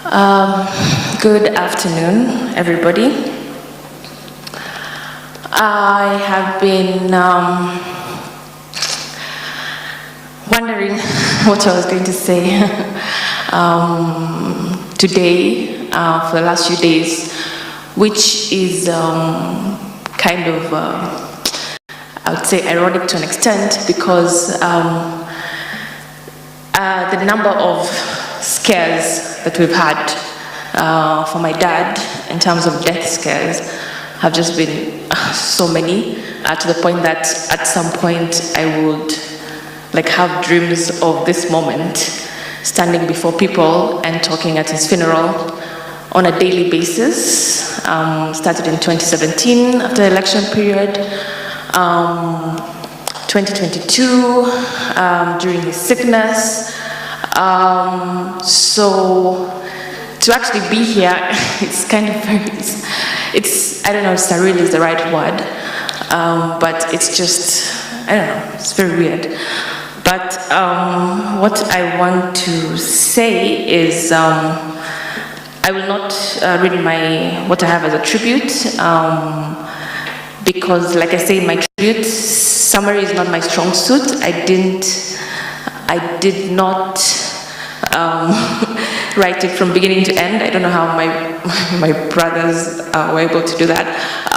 Good afternoon, everybody. I have been wondering what I was going to say today for the last few days, which is kind of, I would say, ironic to an extent, because the number of scares that we've had for my dad in terms of death scares have just been so many, to the point that at some point I would have dreams of this moment, standing before people and talking at his funeral on a daily basis. Started in 2017 after the election period, 2022 during his sickness. So to actually be here, it's kind of it's I don't know if surreal is the right word, but it's just, I don't know, it's very weird. But what I want to say is I will not read what I have as a tribute, because, like I say in my tribute, summary is not my strong suit. I did not write it from beginning to end. I don't know how my brothers were able to do that,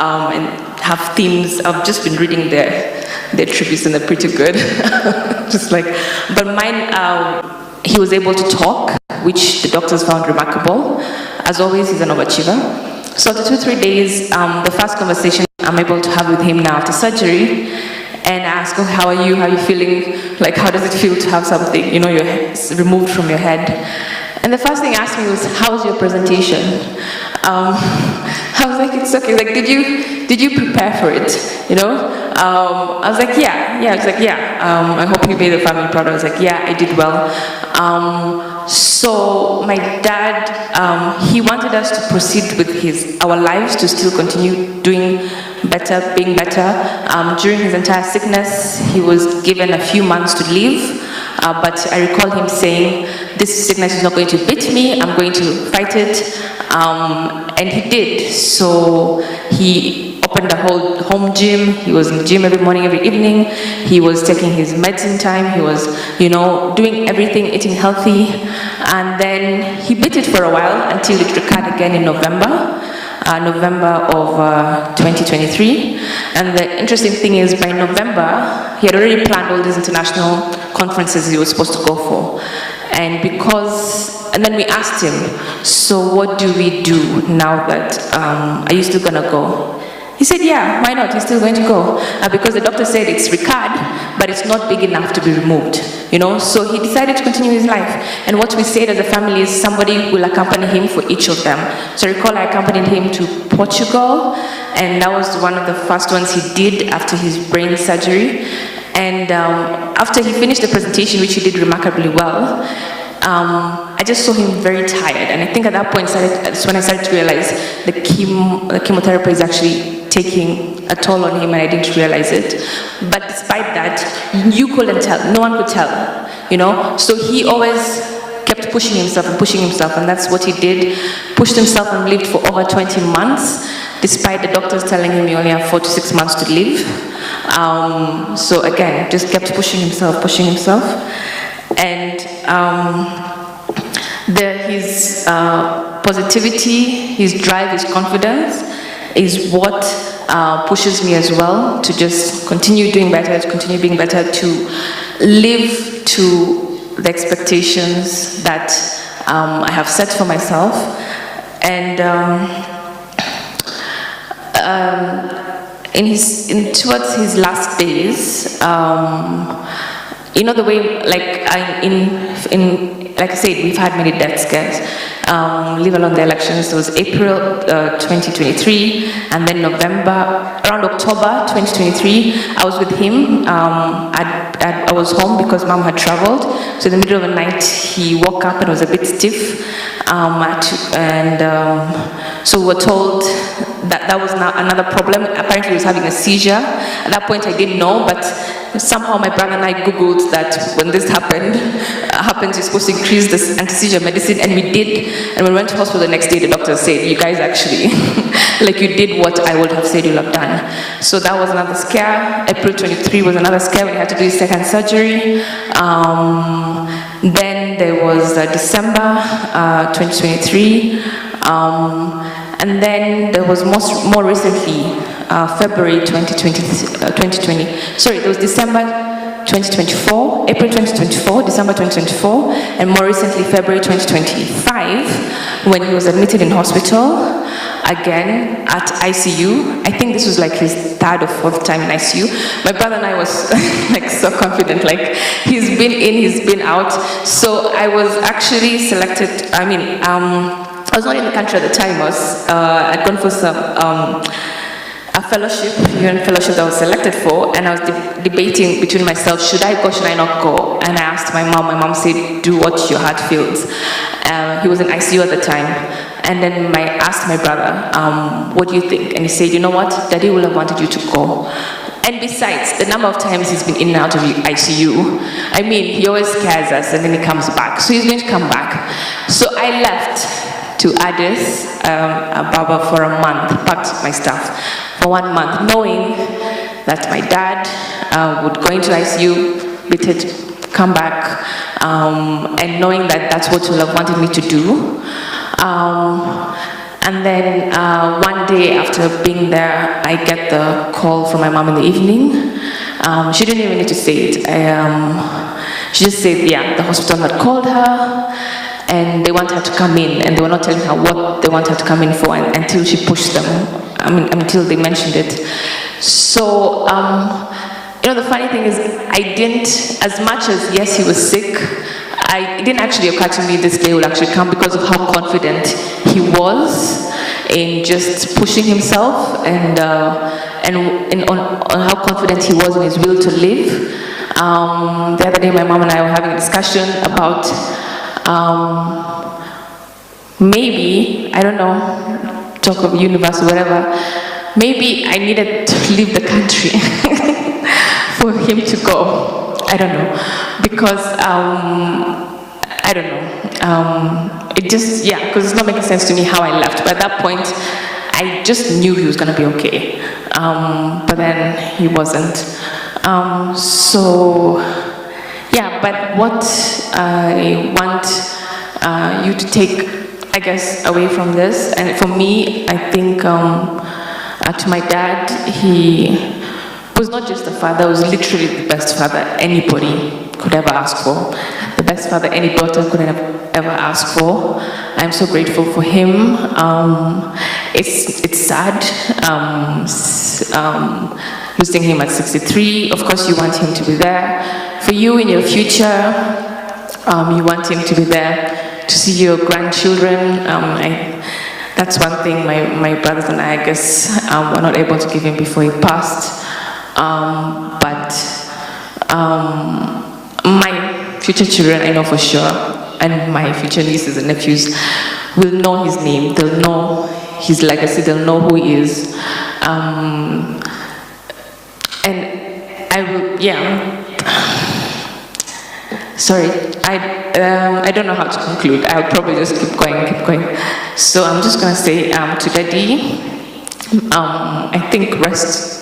and have themes. I've just been reading their tributes and they're pretty good. But mine, he was able to talk, which the doctors found remarkable. As always, he's an overachiever. So after 2-3 days, the first conversation I'm able to have with him now after surgery, and I ask, oh, how are you? How are you feeling? How does it feel to have something, removed from your head? And the first thing he asked me was, how was your presentation? I was like, it's okay. Did you prepare for it? I was like, yeah. I was like, yeah. I hope you made the family proud. I was like, yeah, I did well. So my dad, he wanted us to proceed with our lives, to still continue doing better, being better. During his entire sickness, he was given a few months to live, but I recall him saying, this sickness is not going to beat me, I'm going to fight it, and he did. So he opened a whole home gym. He was in the gym every morning, every evening. He was taking his medicine time. He was, doing everything, eating healthy. And then he beat it for a while until it recurred again in November of 2023. And the interesting thing is, by November, he had already planned all these international conferences he was supposed to go for. And then we asked him, so what do we do now that, are you still gonna go? He said, yeah, why not? He's still going to go. Because the doctor said it's recurred, but it's not big enough to be removed. So he decided to continue his life. And what we said as a family is somebody will accompany him for each of them. So I recall I accompanied him to Portugal, and that was one of the first ones he did after his brain surgery. And after he finished the presentation, which he did remarkably well, I just saw him very tired. And I think at that point, that's when I started to realize the chemotherapy is actually taking a toll on him, and I didn't realize it. But despite that, you couldn't tell. No one could tell, So he always kept pushing himself, and that's what he did. Pushed himself and lived for over 20 months, despite the doctors telling him he only had 4 to 6 months to live. So again, just kept pushing himself. And his positivity, his drive, his confidence is what pushes me as well to just continue doing better, to continue being better, to live to the expectations that I have set for myself. And towards his last days, the way, like I said, we've had many death scares. Leave alone the elections. It was April 2023, and then around October 2023, I was with him. I was home because Mom had traveled. So in the middle of the night, he woke up and was a bit stiff. So we were told that was now another problem. Apparently, he was having a seizure. At that point, I didn't know, but somehow my brother and I Googled that when this happens, you're supposed to increase this anti-seizure medicine, and we did. And when we went to hospital the next day, the doctor said, you guys actually, like you did what I would have said you'll have done. So that was another scare. April 23 was another scare. We had to do his second surgery. Then there was December 2023. And then there was more recently, February 2020. Sorry, there was December 2024, April 2024, December 2024, and more recently February 2025, when he was admitted in hospital, again at ICU. I think this was like his third or fourth time in ICU. My brother and I was like so confident, like he's been in, he's been out. So I was actually selected, I was not in the country at the time. I'd gone for some a fellowship, UN fellowship that I was selected for, and I was debating between myself, should I go, should I not go? And I asked my mom. My mom said, do what your heart feels. He was in ICU at the time. And then I asked my brother, what do you think? And he said, you know what, Daddy would have wanted you to go. And besides, the number of times he's been in and out of ICU, I mean, he always scares us and then he comes back. So he's going to come back. So I left to Addis Ababa for a month, packed my stuff for 1 month, knowing that my dad would go into ICU, beat it, come back, and knowing that that's what he would have wanted me to do. And then one day after being there, I get the call from my mom in the evening. She didn't even need to say it. She just said, yeah, the hospital had called her, and they want her to come in, and they were not telling her what they want her to come in for until she pushed them. Until they mentioned it. So, the funny thing is, I didn't, as much as yes, he was sick, it didn't actually occur to me this day would actually come because of how confident he was in just pushing himself and on how confident he was in his will to live. The other day, my mom and I were having a discussion about maybe, I don't know, talk of universe or whatever, maybe I needed to leave the country for him to go. I don't know, because I don't know. It just, yeah, because it's not making sense to me how I left. But at that point, I just knew he was going to be okay. But then he wasn't. So, yeah, but what I want you to take, I guess, away from this, and for me, I think to my dad, he was not just a father, he was literally the best father anybody could ever ask for, the best father any daughter could ever ask for. I'm so grateful for him. It's sad losing him at 63. Of course, you want him to be there for you in your future. You want him to be there to see your grandchildren. That's one thing my brothers and I guess, were not able to give him before he passed. But my future children, I know for sure, and my future nieces and nephews will know his name. They'll know his legacy. They'll know who he is. And I will, yeah. Sorry, I don't know how to conclude. I'll probably just keep going. So I'm just gonna say to Daddy, I think rest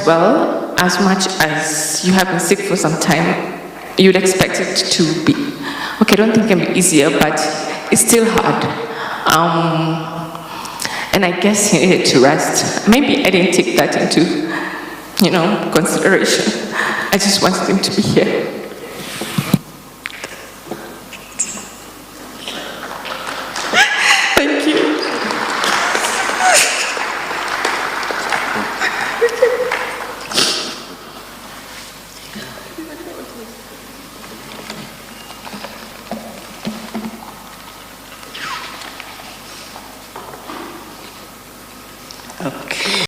well. As much as you have been sick for some time, you'd expect it to be okay. I don't think it can be easier, but it's still hard. And I guess he needed to rest. Maybe I didn't take that into, consideration. I just wanted him to be here.